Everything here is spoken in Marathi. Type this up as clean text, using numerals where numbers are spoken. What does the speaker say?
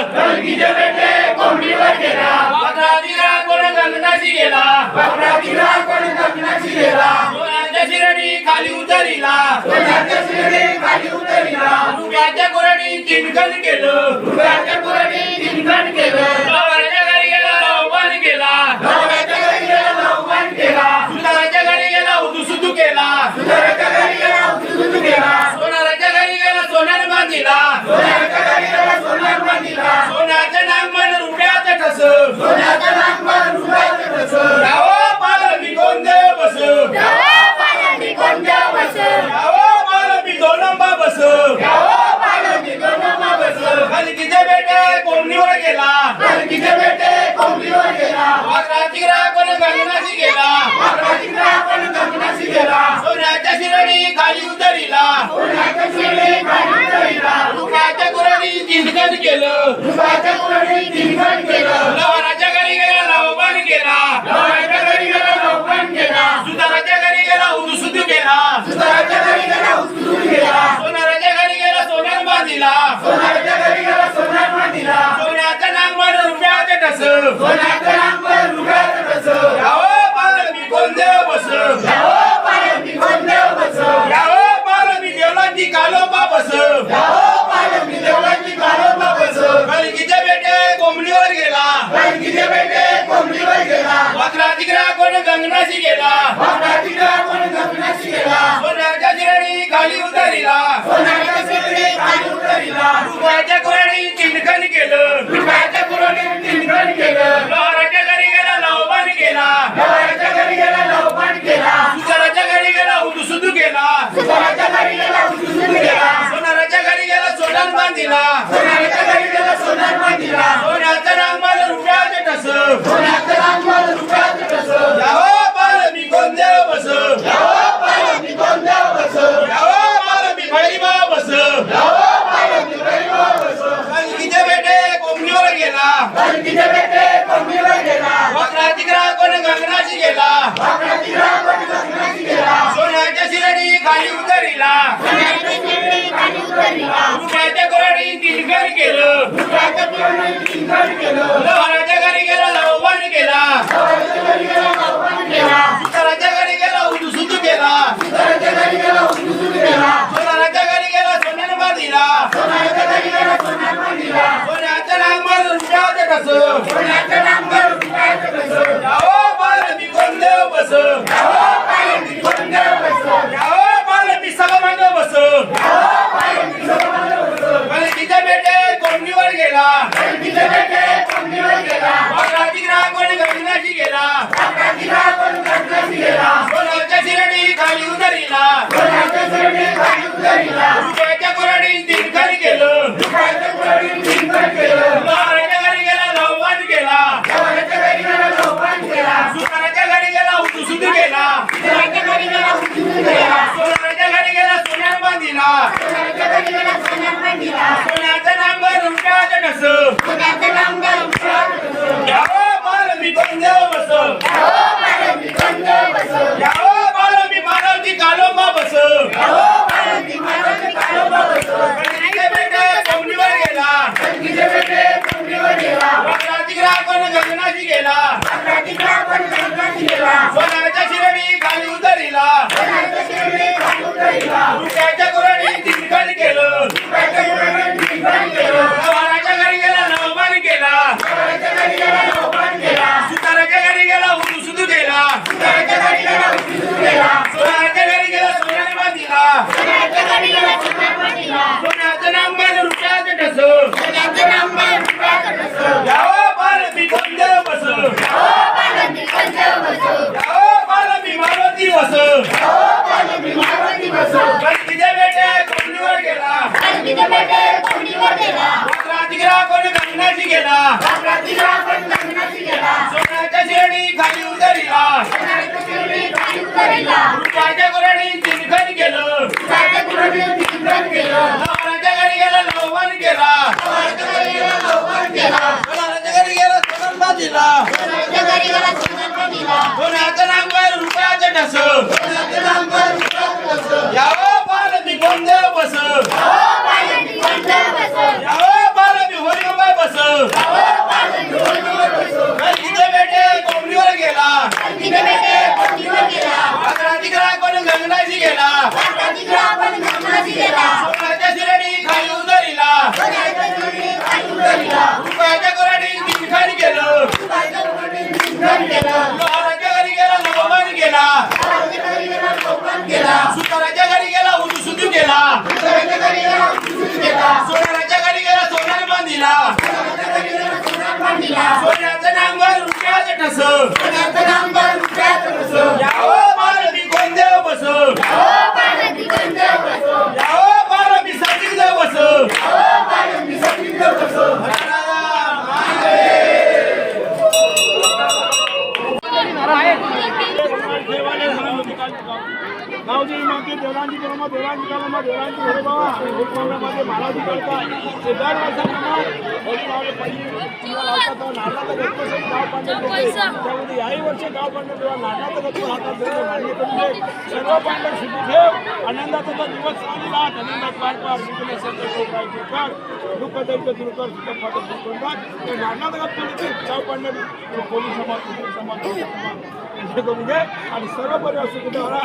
गलगीचे बेटे कोंबडीवर गेला वाघरातीला कोण गगनाशी गेला वाघरातीला कोण गगनाशी गेला सोन्याच्या शिरडी खाली उतरिला सोन्याच्या शिरडी खाली उतरिला रुपयाच्या कोरडी चिंकन केलं रुपयाच्या कोरडी चिंतन केलं लवराच्या घरी गेला आव्हान केला नवऱ्याच्या घरी गेला आव्हान केला सुताराच्या घरी गेला उदुसुदू केला सुताराच्या घरी गेला उचलून गेला सोनाराच्या घरी गेला सोन्याने बांधिला सोन्याच्या घरी गेला सोन्यात बांधिला सोन्याचं नांगमन रुपयाचं ठस सोन्याचं नांगमन रुपयाचं ठस यावं पाल मी कोण देव बस यावं पालवी कोण देव बस यावं पाल मी दोनंबा बस यावं पालवी कोण देव बस गलगीचे बेटे कोंबडीवर गेला गलगीचे बेटे कोंबडीवर गेला वाघराची कोण गगनाशी गेला वाघरातीला कोण गगनाशी गेला सोन्याच्या शिरडी खाली उतरिला सोन्याच्या शिरडी खाली उतरिला रुपयाच्या कोरडी चिंकन केलं रुपयाच्या कोरडी चिंतन केलं लवराच्या घरी गेला लावबान केला नवऱ्याच्या घरी गेला आव्हान केला सुताराच्या घरी गेला उदुसुदू केला सुताराच्या घरी गेला उचलून गेला सोनाराच्या घरी गेला सोन्याने बांधिला सोन्याच्या घरी गेला सोन्यात बांधिला सोन्याचं नांगमन रुपयाचं ठस सोन्याचं नांगमन रुपयाचं ठस यावं पाल मी कोण देव बस यावं पालवी कोण देव बस यावं पाल मी देवलांची कालोबा बस यावं पालवी देवळाची काळोबा बस गलगीचे बेटे कोंबडीवर गेला गलगीचे बेटे कोंबडीवर गेला वाघराची कोण गगनाशी गेला वाघरातीला कोण गगनाशी गेला सोन्याच्या शिरडी खाली उतरिला सोन्याच्या शिरडी खाली उतरिला रुपयाच्या कोरडी चिंकन केलं रुपयाच्या कोरडीत चिंतन केलं लवराच्या घरी गेला लावबान केला नवऱ्याच्या घरी गेला आव्हान केला सुताराच्या घरी गेला उदुसुदू केला सुताराच्या घरी गेला उचलून गेला सोनाराच्या घरी गेला सोन्याने बांधिला सोन्याच्या घरी गेला सोन्यात बांधिला सोन्याचं नांगमन रुपयाचं ठस सोन्याचं नांगमन रुपयाचं ठस यावं पाल मी कोण देव बस यावं पालवी कोण देव बस यावं पाल मी गरीबा बस यावं पालवी गरीब बस गलगीचे बेटे कोंबडीवर गेला गलगीचे बेटे कोंबडीवर गेला वाघराची कोण गगनाशी गेला वाघरातीला कोण गगनाशी गेला सोन्याच्या शिरडी खाली उतरिला सोन्याच्या शिरडी खाली उतरिला रुपयाच्या कोरडी चिंकन केलं रुपयाच्या कोरडीत चिंतन केलं लवराच्या घरी गेला लावबान केला नवऱ्याच्या घरी गेला आव्हान केला सुताराच्या घरी गेला उदुसुदू केला सुताराच्या घरी गेला उचलून गेला सोनाराच्या घरी गेला सोन्याने बांधिला सोन्याच्या घरी गेला सोन्यात बांधिला सोन्याचं नांगमन रुपयाचं ठस सोन्याचं नांगर रुपयाचं ठस यावं पाल मी कोण देव बस यावं पालवी कोण देव बस यावं पाल मी सगमांग बस यावं पालवी सर्वांना बस गलगीचे बेटे कोंबडीवर गेला गलगीचे बेटे कोंबडीवर गेला वाघराची कोण गगनाशी गेला वाघरातीला कोण गगनाशी गेला सोन्याच्या शिरडी खाली उतरिला सोन्याच्या शिरडी खाली उतरिला रुपयाच्या कोरडी चिंकन केलं रुपयाच्या कोरडीत चिंतन केलं लवराच्या घरी गेला लावबान केला नवऱ्याच्या घरी गेला आव्हान केला सुताराच्या घरी गेला उदुसुदू केला सुताराच्या घरी गेला उचलून गेला सोनाराच्या घरी गेला सोन्याने बांधिला सोन्याच्या घरी गेला सोन्यात बांधिला सोन्याचं नांगमन रुपयाचं ठस सोन्याचं नांगर रुपयाचं ठस यावं पाल मी कोण देव बस यावं पालवी कोण देव बस यावं पाल मी मानवची कालोबा बस यावं पालवी मानवाची काळोबा बस गलगीचे बेटे कोंबडीवर गेला गलगीचे बेटे कोंबडीवर गेला वाघराची कोण गगनाशी गेला वाघरातीला कोण गगनाशी गेला सोन्याच्या शिरडी खाली उतरिला सोन्याच्या शिरडी खाली उतरिला रुपयाच्या कोरडी चिंकन केलं रुपयाच्या कोरडीत चिंतन केलं लवराच्या घरी गेला लावबान केला नवऱ्याच्या घरी गेला आव्हान केला सुताराच्या घरी गेला उदुसुदू केला सुताराच्या घरी गेला उचलून गेला सोनाराच्या घरी गेला सोन्याने बांधिला सोन्याच्या घरी गेला सोन्यात बांधिला सोन्याचं नांगमन रुपयाचं ठस सोन्याचं नांगर रुपयाचं ठस यावं पाल मी कोण देव बस यावं पालवी कोण देव बस यावं पाल मी मानवती बस यावं पालवी मानवाची बस गलगीचे बेटे कोंबडीवर गेला गलगीचे बेटे कोंबडीवर गेला वाघराची कोण गगनाशी गेला वाघरातीला कोण गगनाशी गेला सोन्याच्या शिरडी खाली उतरिला सोन्याच्या शिरडी खाली उतरिला रुपयाच्या कोरडी चिंकन केलं सुताराच्या कोरडीत चिंतन केलं लवराच्या घरी गेला लावबान केला नवऱ्याच्या घरी गेला आव्हान केला सोनाराच्या घरी गेला सोन्याने बांधिला सोन्याच्या घरी गेला सोन्यात बांधिला सोन्याचं नांगर रुपयाचं ठस सोन्याचं नांगर रुपयाचं ठस यावं पाल मी कोण देव बस यावं पालवी कोण देव बस यावं पाल मी देवांची कामांना देवांची घरे बाबा उपक्रमामध्ये महाराज करतात ते दर वर्षाप्रमाणे होळी लावले पहिली लावतात नारळाचा गणपती गाव पाडण्यात त्यामध्ये याही वर्षी गाव पाडण्यात तेव्हा नारळाचा गणपती हातात धरून मान्य करून दे सर्व पांडव सुखी ठेव आनंदाचा तो दिवस चालला आनंदात पार पार शिकले संकल्प उपाय कर दुःख दैत्य दूर कर सुख पाठ दूर करतात ते नारळाचा गणपती गाव पाडण्यात पोलीस समाज कुटुंब समाज हे करून घे आणि सर्व परिवार सुखी ठेवा.